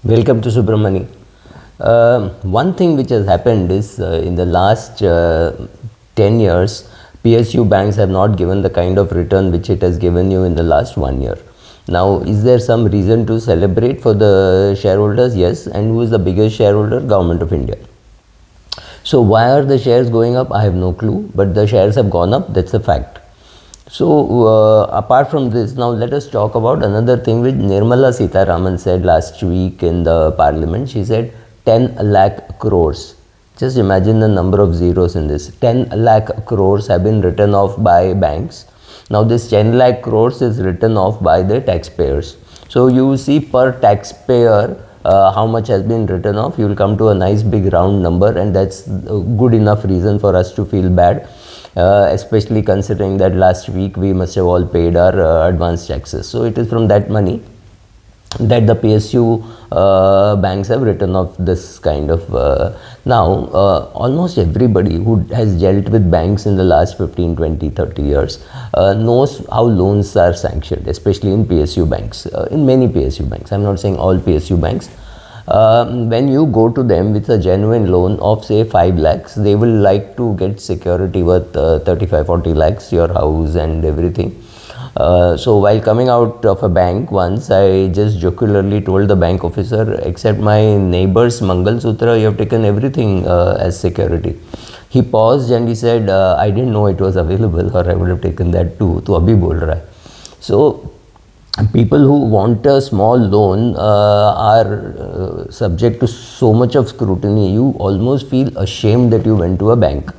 Welcome to Subramani. One thing which has happened is in the last 10 years, PSU banks have not given the kind of return which it has given you in the last 1 year. Now, is there some reason to celebrate for the shareholders? Yes. And who is the biggest shareholder? Government of India. So, why are the shares going up? I have no clue, but the shares have gone up, that's a fact. So, apart from this, now let us talk about another thing which Nirmala Sitharaman said last week in the parliament. She said 10 lakh crores. Just imagine the number of zeros in this. 10 lakh crores have been written off by banks. Now, this 10 lakh crores is written off by the taxpayers. So, you see per taxpayer how much has been written off. You will come to a nice big round number, and that's a good enough reason for us to feel bad. Especially considering that last week we must have all paid our advance taxes. So it is from that money that the PSU banks have written off this kind of now almost everybody who has dealt with banks in the last 15, 20, 30 years knows how loans are sanctioned, especially in PSU banks, in many PSU banks. I'm not saying all PSU banks. When you go to them with a genuine loan of say 5 lakhs, they will like to get security worth 35-40 lakhs, your house and everything. So while coming out of a bank once, I just jocularly told the bank officer, except my neighbor's Mangal Sutra, you have taken everything as security. He paused and he said, I didn't know it was available, or I would have taken that too. To abhi bol raha hai. So people who want a small loan are subject to so much of scrutiny, you almost feel ashamed that you went to a bank.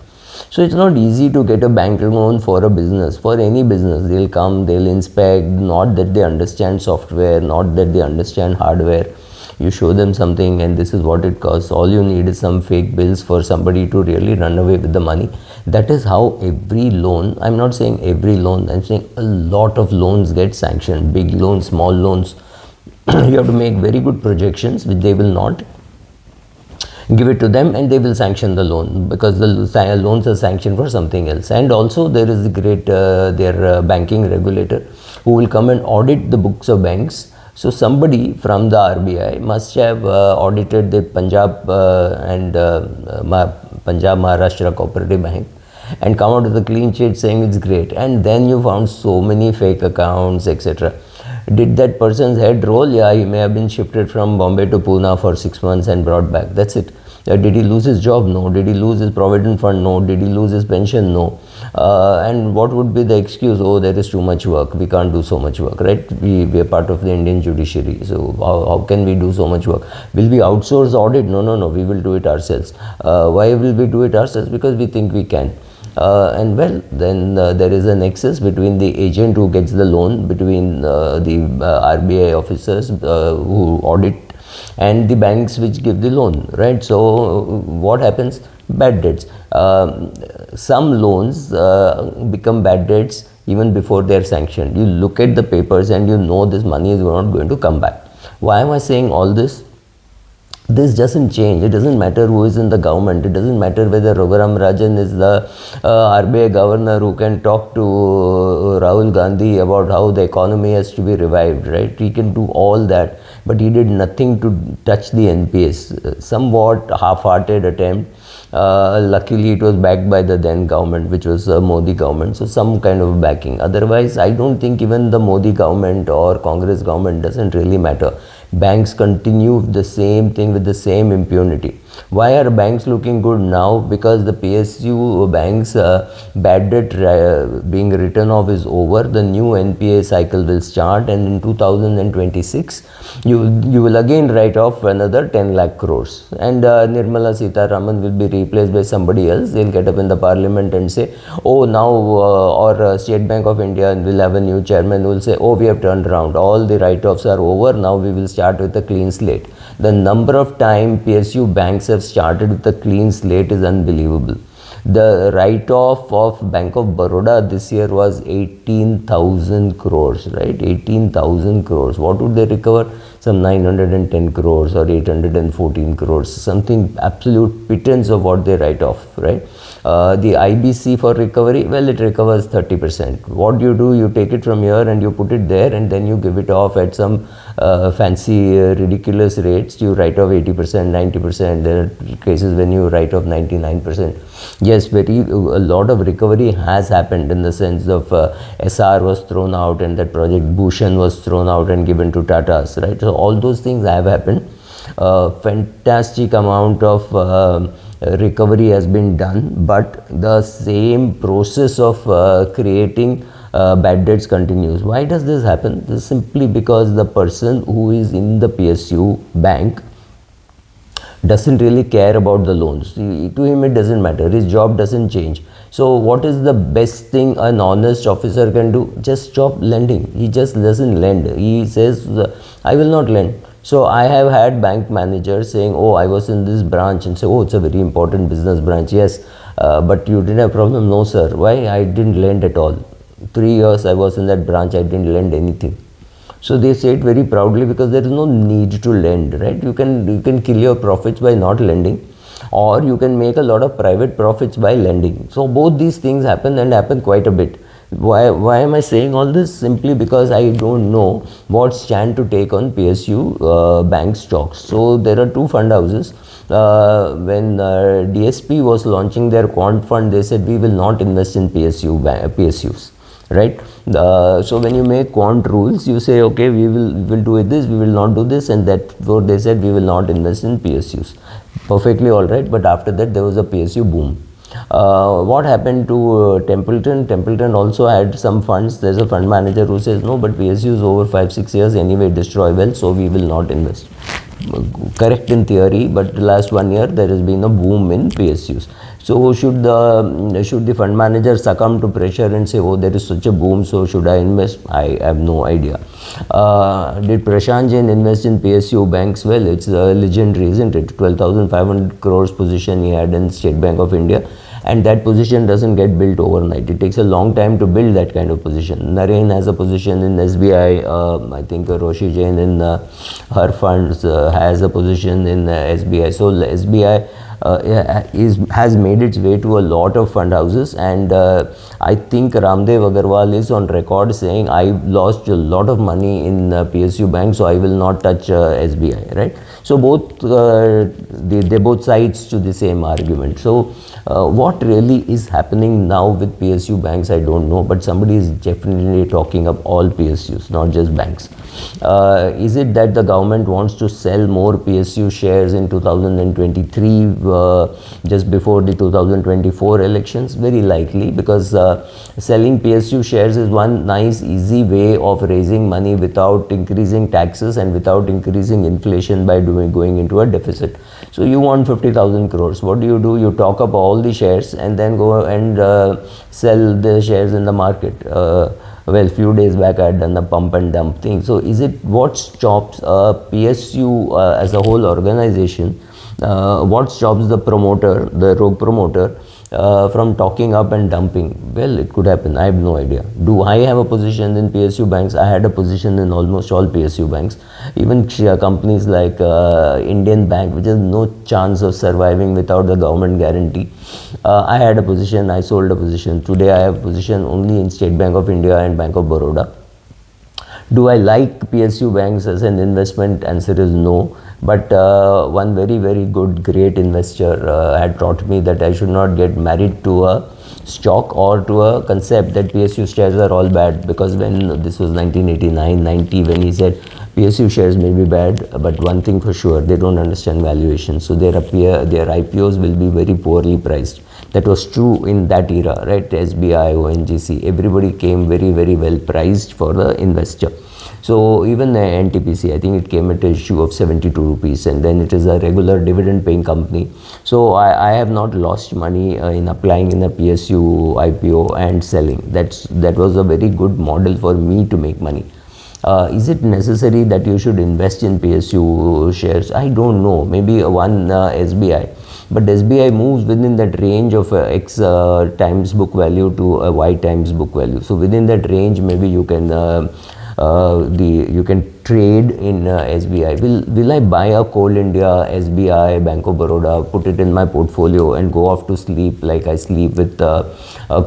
So it's not easy to get a bank loan for a business, for any business. They'll come, they'll inspect, not that they understand software, not that they understand hardware. You show them something and this is what it costs. All you need is some fake bills for somebody to really run away with the money. That is how every loan, I'm not saying every loan, I'm saying a lot of loans get sanctioned. Big loans, small loans. You have to make very good projections, which they will not. Give it to them and they will sanction the loan, because the loans are sanctioned for something else. And also there is the great their banking regulator who will come and audit the books of banks. So somebody from the RBI must have audited the Punjab and Punjab Maharashtra Cooperative Bank and come out with a clean sheet saying it's great. And then you found so many fake accounts, etc. Did that person's head roll? Yeah, he may have been shifted from Bombay to Pune for 6 months and brought back. That's it. Did he lose his job? No. Did he lose his provident fund? No. Did he lose his pension? No. And what would be the excuse? Oh, there is too much work. We can't do so much work, right? We are part of the Indian judiciary. So how can we do so much work? Will we outsource audit? No. We will do it ourselves. Why will we do it ourselves? Because we think we can. And well, then there is a nexus between the agent who gets the loan, between the RBI officers who audit, and the banks which give the loan, right? So what happens? Bad debts. Some loans become bad debts even before they are sanctioned. You look at the papers and you know this money is not going to come back. Why am I saying all this? This doesn't change. It doesn't matter who is in the government. It doesn't matter whether Raghuram Rajan is the RBI governor who can talk to Rahul Gandhi about how the economy has to be revived, right? He can do all that, but he did nothing to touch the NPS. Somewhat half-hearted attempt. Luckily, it was backed by the then government, which was Modi government. So some kind of backing. Otherwise, I don't think even the Modi government or Congress government doesn't really matter. Banks continue the same thing with the same impunity. Why are banks looking good now? Because the PSU banks bad debt being written off is over. The new NPA cycle will start, and in 2026 you will again write off another 10 lakh crores, and Nirmala Sitharaman will be replaced by somebody else. They'll get up in the parliament and say, oh, now or State Bank of India will have a new chairman who will say, oh, we have turned around, all the write-offs are over, now we will start with a clean slate. The number of time PSU banks have started with a clean slate is unbelievable. The write-off of Bank of Baroda this year was 18,000 crores, right? 18,000 crores. What would they recover? Some 910 crores or 814 crores, something absolute pittance of what they write off, right? The IBC for recovery, well, it recovers 30%. What do, you take it from here and you put it there, and then you give it off at some fancy ridiculous rates. You write off 80%, 90%. There are cases when you write off 99%. Yes, a lot of recovery has happened, in the sense of SR was thrown out and that project Bhushan was thrown out and given to Tatas, right? So all those things have happened. Fantastic amount of recovery has been done, but the same process of creating bad debts continues. Why does this happen? This is simply because the person who is in the PSU bank doesn't really care about the loans. To him it doesn't matter, his job doesn't change. So what is the best thing an honest officer can do? Just stop lending. He just doesn't lend. He says, I will not lend. So I have had bank managers saying, oh, I was in this branch, and say, oh, it's a very important business branch. Yes, but you didn't have a problem. No, sir. Why? I didn't lend at all. 3 years I was in that branch, I didn't lend anything. So they say it very proudly, because there is no need to lend, right? You can kill your profits by not lending, or you can make a lot of private profits by lending. So both these things happen, and happen quite a bit. Why am I saying all this? Simply because I don't know what stand to take on PSU bank stocks. So there are two fund houses. When DSP was launching their quant fund, they said we will not invest in PSUs. Right? So when you make quant rules, you say, okay, we will do this, we will not do this, and therefore they said we will not invest in PSUs. Perfectly all right, but after that there was a PSU boom. What happened to Templeton? Templeton also had some funds. There's a fund manager who says, no, but PSUs over 5-6 years anyway destroy wealth, so we will not invest. Correct in theory, but the last 1 year there has been a boom in PSUs. So should the fund manager succumb to pressure and say, oh, there is such a boom, so should I invest? I have no idea. Did Prashant Jain invest in PSU banks? Well, it's legendary, isn't it? 12,500 crores position he had in State Bank of India. And that position doesn't get built overnight. It takes a long time to build that kind of position. Naren has a position in SBI. I think Roshi Jain in her funds has a position in SBI. So SBI has made its way to a lot of fund houses, and I think Ramdev Agarwal is on record saying, I lost a lot of money in PSU bank, so I will not touch SBI, right? So both they both sides to the same argument. So what really is happening now with PSU banks, I don't know, but somebody is definitely talking up all PSUs, not just banks. Is it that the government wants to sell more PSU shares in 2023 just before the 2024 elections? Very likely, because selling PSU shares is one nice easy way of raising money without increasing taxes and without increasing inflation by going into a deficit. So you want 50,000 crores. What do? You talk up all the shares and then go and sell the shares in the market. Well, few days back I had done a pump and dump thing. So is it what stops PSU as a whole organization, what stops the promoter, the rogue promoter, from talking up and dumping? Well, it could happen. I have no idea. Do I have a position in PSU banks? I had a position in almost all PSU banks. Even companies like Indian Bank, which has no chance of surviving without the government guarantee. I had a position, I sold a position. Today I have a position only in State Bank of India and Bank of Baroda. Do I like PSU banks as an investment? Answer is no. But one very, very good, great investor had taught me that I should not get married to a stock or to a concept that PSU shares are all bad, because when this was 1989-90, when he said PSU shares may be bad, but one thing for sure, they don't understand valuation, so their IPOs will be very poorly priced. That was true in that era, right? SBI, ONGC, everybody came very, very well priced for the investor. So even the NTPC, I think it came at an issue of 72 rupees, and then it is a regular dividend paying company. So I have not lost money in applying in a PSU IPO and selling. That was a very good model for me to make money. Is it necessary that you should invest in PSU shares? I don't know. Maybe one SBI. But SBI moves within that range of X times book value to a Y times book value. So within that range, maybe you can you can trade in SBI? Will I buy a Coal India, SBI, Bank of Baroda, put it in my portfolio and go off to sleep like I sleep with a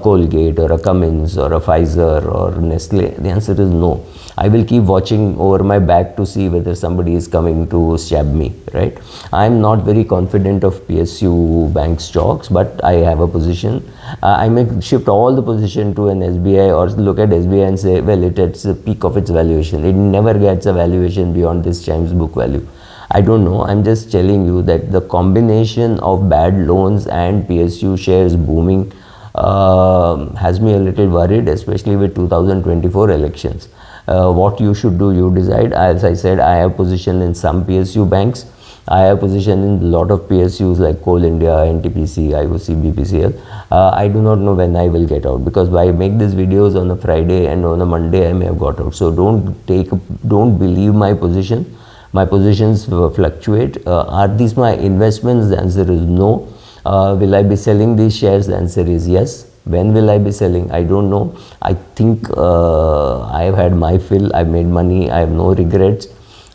Colgate or a Cummins or a Pfizer or Nestle? The answer is no. I will keep watching over my back to see whether somebody is coming to stab me, right? I'm not very confident of PSU bank stocks, but I have a position. I may shift all the position to an SBI or look at SBI and say, well, it at the peak of its valuation. It never gets a valuation beyond this times book value. I don't know. I'm just telling you that the combination of bad loans and PSU shares booming has me a little worried, especially with 2024 elections. What you should do, you decide. As I said, I have position in some PSU banks. I have position in a lot of PSUs like Coal India, NTPC, IOC, BPCL. I do not know when I will get out, because I make these videos on a Friday and on a Monday I may have got out. So don't believe my position. My positions fluctuate. Are these my investments? The answer is no. Will I be selling these shares? The answer is yes. When will I be selling? I don't know. I think I have had my fill. I've made money. I have no regrets.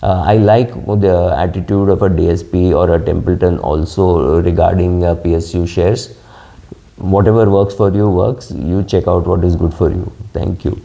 I like the attitude of a DSP or a Templeton also regarding PSU shares. Whatever works for you works. You check out what is good for you. Thank you.